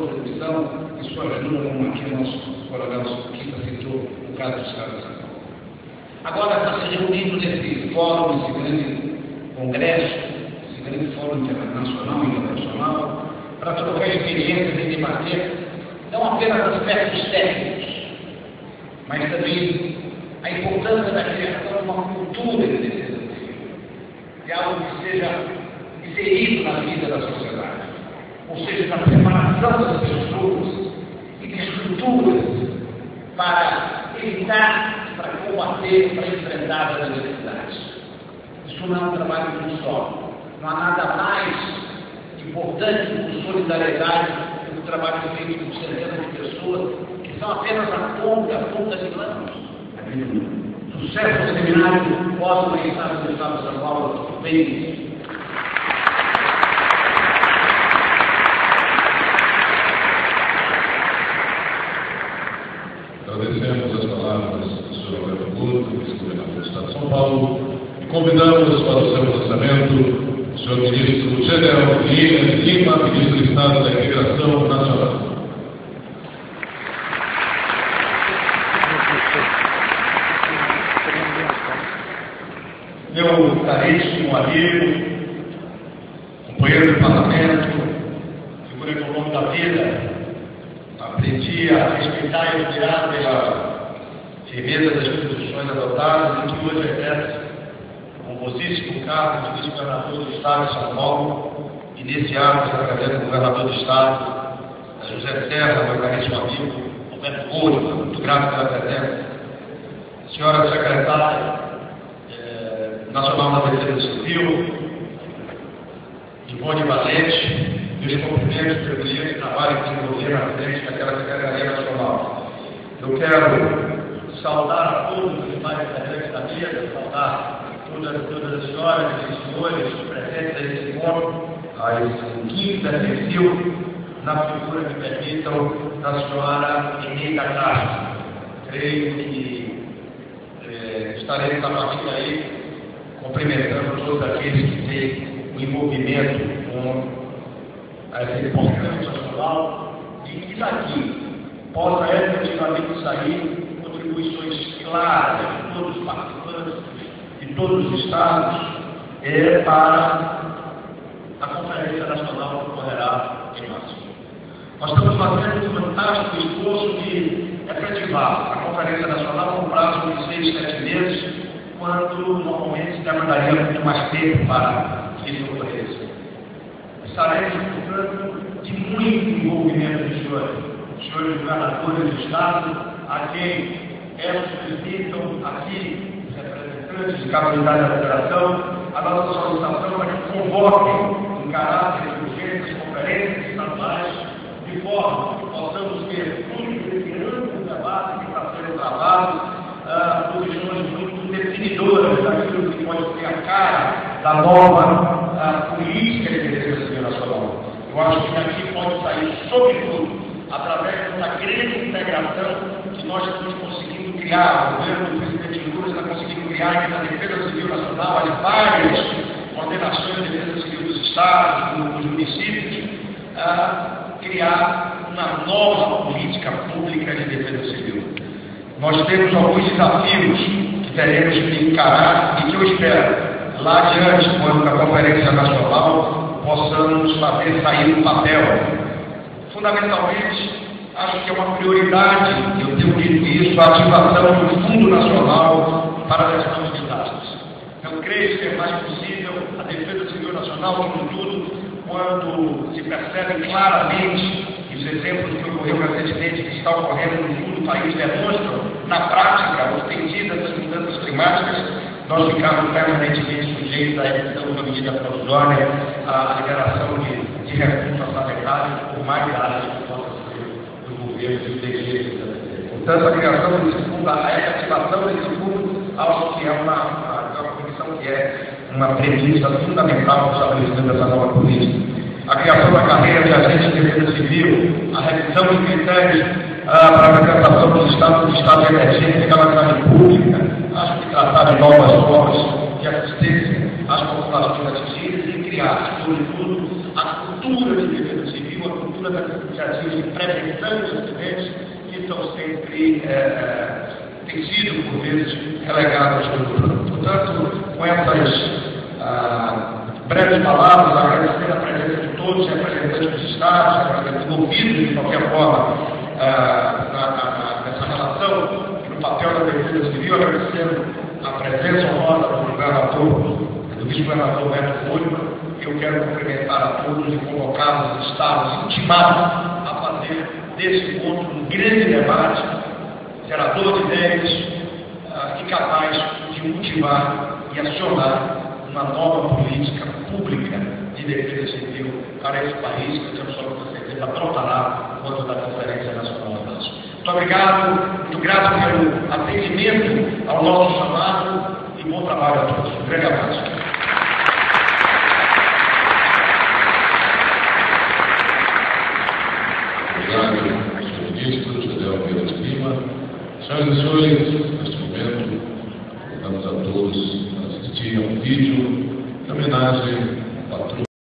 sua demissão e sua ajuda, como aqui o nosso coronel Quinta citou no caso do Estado de São Paulo. Agora está se reunindo nesse fórum, nesse grande congresso, esse grande fórum nacional e internacional, para trocar experiências e debater não apenas aspectos técnicos, mas também a importância da criação de uma cultura de defesa civil, de algo que seja inserido na vida da sociedade, ou seja, na preparação das pessoas e de estruturas para evitar, para combater, para enfrentar as adversidades. Isso não é um trabalho de um só. Não há nada mais importante por solidariedade do que o trabalho feito por centenas de pessoas que são apenas a ponta de lança. Sucesso do seminário pós-magistrado do Estado de São Paulo bem. Agradecemos as palavras do Sr. Alberto Guto, vice-governador do Estado de São Paulo, e convidamos para o seu lançamento o Sr. Ministro General Lima, Ministro de Estado da Integração Nacional. Meu caríssimo amigo, companheiro de parlamento, figura que ao longo da vida aprendi a respeitar e admirar pela firmeza das instituições adotadas e que hoje exerce o honrosíssimo cargo de vice-governador do Estado de São Paulo, e nesse ato eu agradeço ao governador do Estado, a José Serra, meu caríssimo amigo, Roberto Goldman, muito grato pela presença, senhora secretária Nacional da Defesa Civil, Ivone Valente, meus cumprimentos pelo brilhante trabalho que desenvolveram à frente daquela Secretaria Nacional. Eu quero saudar a todos os mais presentes da mesa, saudar todas as senhoras e senhores presentes nesse encontro, as equipes da Perfil, na figura que permitam da senhora Eneida Castro. Creio que estaremos a partir daí cumprimentando todos aqueles que têm o envolvimento com essa importante nacional e que daqui possa efetivamente sair contribuições claras de todos os participantes, de todos os estados, para a Conferência Nacional que ocorrerá em março. Nós estamos fazendo um fantástico esforço de efetivar a Conferência Nacional no prazo de 6, 7 meses, quando normalmente demandaria muito mais tempo para que isso ocorresse. Estaremos, portanto, de muito envolvimento dos senhores governadores do Estado, a quem elas solicitam aqui, os representantes de cada unidade da Federação, a nossa solicitação é que convoquem em caráter de urgência conferências estaduais, de forma que possamos ter fruto desse amplo debate que está sendo travado, posições muito definidoras daquilo que pode ser a cara da nova política de defesa civil nacional. Eu acho que daqui pode sair, sobretudo, através dessa grande integração que nós estamos conseguindo criar, o governo do presidente Lula está conseguindo criar entre a defesa civil nacional, as várias coordenações de defesa civil dos estados, dos municípios, criar uma nova política pública de defesa civil. Nós temos alguns desafios que teremos que encarar e que eu espero, lá adiante, quando na Conferência Nacional, possamos fazer sair do papel. Fundamentalmente, acho que é uma prioridade, eu tenho dito isso, a ativação do Fundo Nacional para a gestão de desastres. Eu creio que é mais possível a defesa civil nacional, sobretudo, quando se percebe claramente que os exemplos que ocorreu recentemente, que está ocorrendo no sul do país, demonstram, na prática, os sentidos das mudanças climáticas, nós ficamos permanentemente sujeitos à execução de uma medida provisória, à liberação de recursos orçamentários por mais áreas que possam ser do governo e do DG. Portanto, a criação desse fundo, a efetivação desse fundo, acho que é uma condição que é uma premissa fundamental para o estabelecimento dessa nova política. A criação da carreira de agente de defesa civil, a revisão de critérios para a apresentação dos estados de estado de emergência e calamidade pública, acho que tratar de novas formas de assistência às populações atingidas e criar, sobretudo, a cultura cultura de defesa civil, a cultura das iniciativas de prevenção de acidentes, que estão sempre, têm sido, por vezes, relegadas no plano. Portanto, com essas breves palavras, agradecer a presença de todos os representantes dos Estados, representantes envolvidos, de qualquer forma, nessa relação, no papel da defesa civil, agradecendo a presença honrosa do governador, do vice-governador Roberto Fúlio. Eu quero cumprimentar a todos e convocar os Estados intimados a fazer desse encontro um grande debate, gerador de ideias e capaz de motivar e acionar uma nova política pública de defesa civil para esse país, que eu tenho absoluta certeza brotará quando da Conferência Nacional da Paz. Muito obrigado, muito grato pelo atendimento ao nosso chamado e bom trabalho a todos. Um grande abraço. Obrigado, senhor ministro, General Pedro Lima. Senhoras e senhores, neste momento, convidamos a todos a assistir a um vídeo em homenagem ao patrono